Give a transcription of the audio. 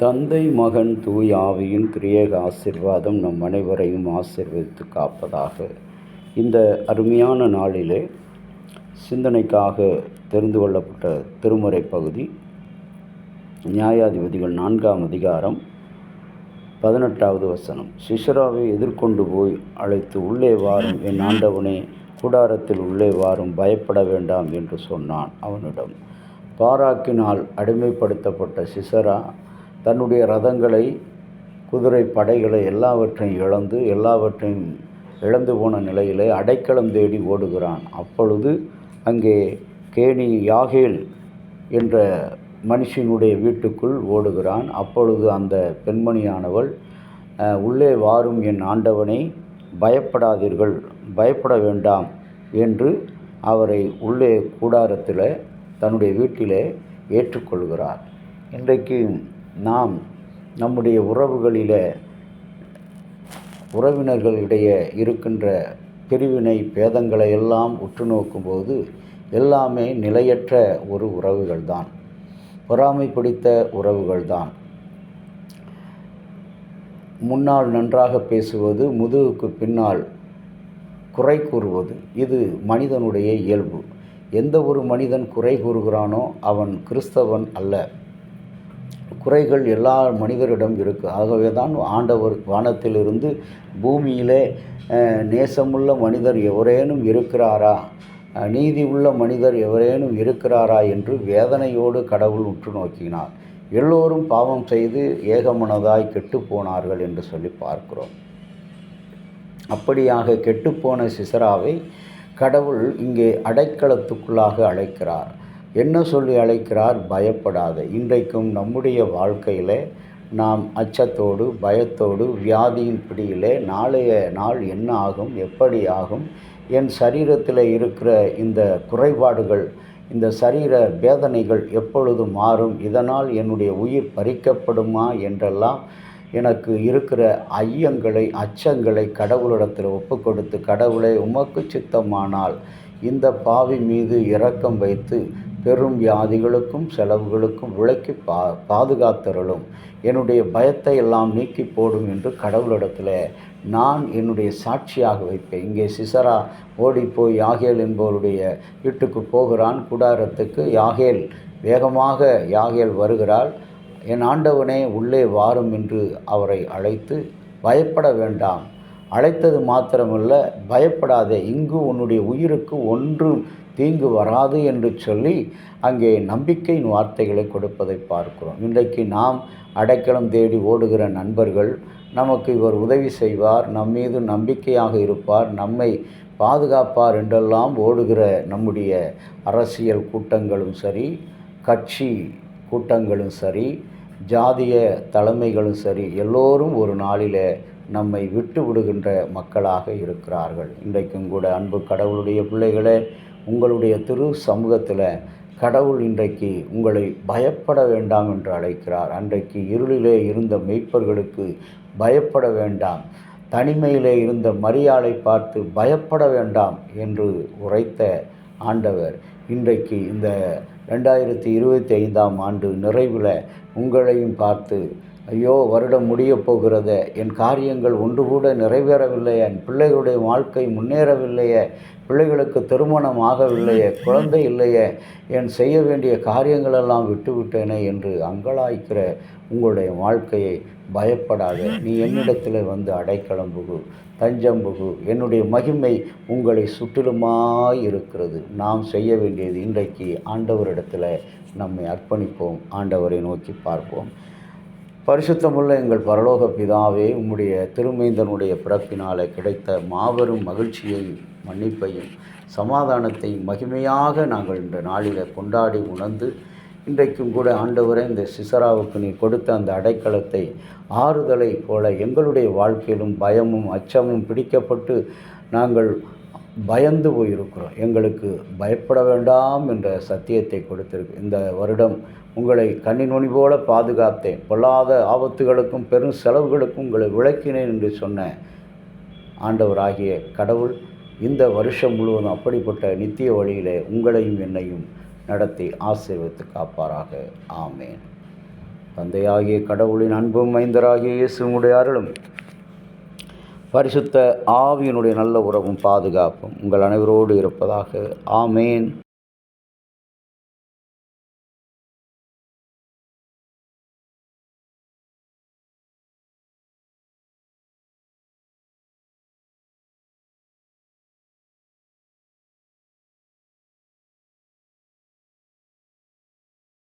தந்தை மகன் தூய் ஆவியின் திரியேக ஆசீர்வாதம் நம் அனைவரையும் ஆசீர்வதித்து காப்பதாக. இந்த அருமையான நாளிலே சிந்தனைக்காக தெரிந்து கொள்ளப்பட்ட திருமறை பகுதி நியாயாதிபதிகள் 4ஆம் அதிகாரம் 18வது வசனம். சிசராவை எதிர்கொண்டு போய் அழைத்து, உள்ளே வாரும் என் ஆண்டவனே, கூடாரத்தில் உள்ளே வாரும், பயப்பட வேண்டாம் என்று சொன்னான் அவனிடம். பாராக்கினால் அடிமைப்படுத்தப்பட்ட சிசரா தன்னுடைய ரதங்களை, குதிரை படைகளை எல்லாவற்றையும் இழந்து போன நிலையிலே அடைக்கலம் தேடி ஓடுகிறான். அப்பொழுது அங்கே கேணி யாகேல் என்ற மனுஷனுடைய வீட்டுக்குள் ஓடுகிறான். அப்பொழுது அந்த பெண்மணியானவள், உள்ளே வாரும் என் ஆண்டவனை, பயப்படாதீர்கள், பயப்பட வேண்டாம் என்று அவரை உள்ளே கூடாரத்தில் தன்னுடைய வீட்டிலே ஏற்றுக்கொள்கிறார். இன்றைக்கு நாம் நம்முடைய உறவினர்களிடையே இருக்கின்ற பிரிவினை பேதங்களை எல்லாம் உற்று நோக்கும்போது எல்லாமே நிலையற்ற ஒரு உறவுகள்தான், பொறாமை பிடித்த உறவுகள்தான். முன்னால் நன்றாக பேசுவது, முதுகுக்கு பின்னால் குறை கூறுவது, இது மனிதனுடைய இயல்பு. எந்த ஒரு மனிதன் குறை கூறுகிறானோ அவன் கிறிஸ்தவன் அல்ல. குறைகள் எல்லா மனிதரிடம் இருக்குது. ஆகவே தான் ஆண்டவர் வானத்திலிருந்து பூமியிலே நேசமுள்ள மனிதர் எவரேனும் இருக்கிறாரா, நீதி உள்ள மனிதர் எவரேனும் இருக்கிறாரா என்று வேதனையோடு கடவுள் உற்று நோக்கினார். எல்லோரும் பாவம் செய்து ஏகமனதாய் கெட்டு போனார்கள் என்று சொல்லி பார்க்கிறோம். அப்படியாக கெட்டுப்போன சிசராவை கடவுள் இங்கே அடைக்கலத்துக்குள்ளாக அழைக்கிறார். என்ன சொல்லி அழைக்கிறார்? பயப்படாத. இன்றைக்கும் நம்முடைய வாழ்க்கையில் நாம் அச்சத்தோடு, பயத்தோடு, வியாதியின் பிடியிலே நாளைய நாள் என்ன ஆகும், எப்படி ஆகும், என் சரீரத்தில் இருக்கிற இந்த குறைபாடுகள், இந்த சரீர வேதனைகள் எப்பொழுது மாறும், இதனால் என்னுடைய உயிர் பறிக்கப்படுமா என்றெல்லாம் எனக்கு இருக்கிற ஐயங்களை, அச்சங்களை கடவுளிடத்தில் ஒப்பு கொடுத்து, கடவுளை உமக்கு சித்தமானால் இந்த பாவி மீது இரக்கம் வைத்து பெரும் வியாதிகளுக்கும் செலவுகளுக்கும் விலக்கி பாதுகாத்தருளும், என்னுடைய பயத்தை எல்லாம் நீக்கி போடும் என்று கடவுளிடத்தில் நான் என்னுடைய சாட்சியாக வைப்பேன். இங்கே சிசரா ஓடிப்போய் யாகேல் என்பவருடைய வீட்டுக்கு போகிறான், கூடாரத்துக்கு. வேகமாக யாகேல் வருகிறாள். என் ஆண்டவனே, உள்ளே வாரும் என்று அவரை அழைத்து, பயப்பட வேண்டாம், அழைத்தது மாத்திரமல்ல, பயப்படாதே, இங்கு உன்னுடைய உயிருக்கு ஒன்றும் தீங்கு வராது என்று சொல்லி அங்கே நம்பிக்கையின் வார்த்தைகளை கொடுப்பதை பார்க்கிறோம். இன்றைக்கு நாம் அடைக்கலம் தேடி ஓடுகிற நண்பர்கள், நமக்கு இவர் உதவி செய்வார், நம்மீது நம்பிக்கையாக இருப்பார், நம்மை பாதுகாப்பார் என்றெல்லாம் ஓடுகிற நம்முடைய அரசியல் கூட்டங்களும் சரி, கட்சி கூட்டங்களும் சரி, ஜாதிய தலைமைகளும் சரி, எல்லோரும் ஒரு நாளில் நம்மை விட்டு விடுகின்ற மக்களாக இருக்கிறார்கள். இன்றைக்கும் கூட அன்பு கடவுளுடைய பிள்ளைகளே, உங்களுடைய திரு சமூகத்தில் கடவுள் இன்றைக்கு உங்களை பயப்பட வேண்டாம் என்று அழைக்கிறார். அன்றைக்கு இருளிலே இருந்த மெய்ப்பர்களுக்கு பயப்பட வேண்டாம், தனிமையிலே இருந்த மரியாளை பார்த்து பயப்பட வேண்டாம் என்று உரைத்த ஆண்டவர் இன்றைக்கு இந்த 2025ஆம் ஆண்டு நிறைவில் உங்களையும் பார்த்து, ஐயோ, வருடம் முடியப் போகிறதே, என் காரியங்கள் ஒன்று கூட நிறைவேறவில்லையே, என் பிள்ளைகளுடைய வாழ்க்கை முன்னேறவில்லையே, பிள்ளைகளுக்கு திருமணம் ஆகவில்லையே, குழந்தை இல்லையே, என் செய்ய வேண்டிய காரியங்களெல்லாம் விட்டுவிட்டேனே என்று அங்கலாய்க்கிற உங்களுடைய வாழ்க்கையை பயப்படாத. நீ என்னிடத்தில் வந்து அடைக்கலம் புகு, தஞ்சம் புகு, என்னுடைய மகிமை உங்களை சுற்றிலுமாய் இருக்கிறது. நாம் செய்ய வேண்டியது இன்றைக்கு ஆண்டவரிடத்தில் நம்மை அர்ப்பணிப்போம், ஆண்டவரை நோக்கி பார்ப்போம். பரிசுத்தமுள்ள எங்கள் பரலோக பிதாவே, உம்முடைய திருமைந்தனுடைய பிறப்பினால் கிடைத்த மாபெரும் மகிழ்ச்சியையும் மன்னிப்பையும் சமாதானத்தையும் மகிமையாக நாங்கள் இந்த நாளில் கொண்டாடி உணர்ந்து, இன்றைக்கும் கூட ஆண்டவரே, இந்த சிசராவுக்கு நீ கொடுத்த அந்த அடைக்கலத்தை, ஆறுதலை போல எங்களுடைய வாழ்க்கையிலும் பயமும் அச்சமும் பிடிக்கப்பட்டு நாங்கள் பயந்து போயிருக்கிறோம். எங்களுக்கு பயப்பட வேண்டாம் என்ற சத்தியத்தை கொடுத்திருக்கு. இந்த வருடம் உங்களை கண்ணினொளி போல பாதுகாத்தேன், பொல்லாத ஆபத்துகளுக்கும் பெரும் செலவுகளுக்கும் உங்களை விளக்கினேன் என்று சொன்ன ஆண்டவராகிய கடவுள் இந்த வருஷம் முழுவதும் அப்படிப்பட்ட நித்திய வழியிலே உங்களையும் என்னையும் நடத்தி ஆசீர்வதித்து காப்பாராக. ஆமேன். தந்தையாகிய கடவுளின் அன்பும் மைந்தராகிய இயேசுவுடைய அருளும் பரிசுத்த ஆவியினுடைய நல்ல உறவும் பாதுகாப்பும் உங்கள் அனைவரோடு இருப்பதாக. ஆமேன்.